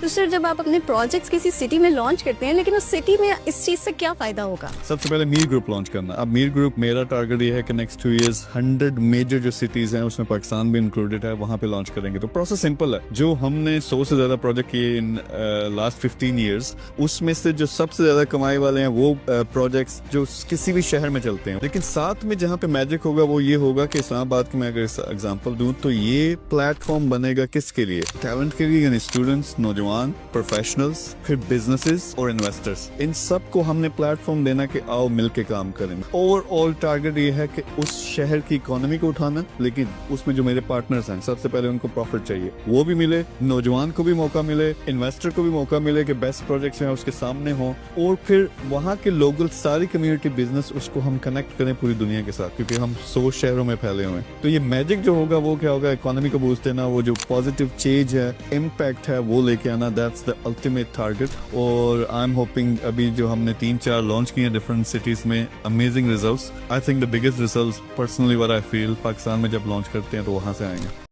تو سر جب آپ اپنے پروجیکٹس کسی سٹی میں لانچ کرتے ہیں لیکن اس سٹی میں اس چیز سے کیا فائدہ ہوگا؟ سب سے پہلے میر گروپ لانچ کرنا. اب میر گروپ میرا ٹارگیٹ یہ ہے کہ نیکسٹ 2 years 100 میجر جو سٹیز ہیں اس میں پاکستان بھی انکلوڈیڈ ہے, وہاں پہ لانچ کریں گے. تو پروسیس سمپل ہے. جو ہم نے 100 سے زیادہ پروجیکٹ کیے ان لاسٹ 15 years, اس میں سے جو سب سے زیادہ کمائی والے ہیں وہ پروجیکٹس جو کسی بھی شہر میں چلتے ہیں. لیکن ساتھ میں جہاں پہ میجک ہوگا وہ یہ ہوگا کہ اسلام آباد کی میں اگر ایگزامپل دوں تو یہ پلیٹ فارم بنے گا کس کے لیے؟ ٹیلنٹ کے لیے, یعنی اسٹوڈنٹس, نوجوان, پروفیشنلز, پھر بزنسز اور انویسٹرز. ان سب کو ہم نے پلیٹ فارم دینا کہ آؤ مل کے کام کریں. اوور آل ٹارگیٹ یہ ہے کہ اس شہر کی اکانومی کو اٹھانا, لیکن اس میں جو میرے پارٹنرز ہیں سب سے پہلے ان کو پروفٹ چاہیے, وہ بھی ملے, نوجوان کو بھی موقع ملے, انویسٹر کو بھی موقع ملے کہ بیسٹ پروجیکٹس ہیں اس کے سامنے ہوں, اور پھر وہاں کے لوکل ساری کمیونٹی بزنس اس کو ہم کنیکٹ کریں پوری دنیا کے ساتھ, کیونکہ ہم 100 شہروں میں پھیلے ہوئے ہیں. تو یہ میجک جو ہوگا وہ کیا ہوگا؟ اکانومی کو بوسٹ دینا, وہ جو پازیٹیو چینج ہے, امپیکٹ ہے, وہ لے کے آنا. That's the ultimate target. اور آئی ایم ہوپنگ ابھی جو ہم نے 3-4 لانچ کیے ہیں ڈفرنٹ سٹیز میں, amazing results. I think the biggest results personally what I feel Pakistan میں جب لانچ کرتے ہیں تو وہاں سے آئیں گے.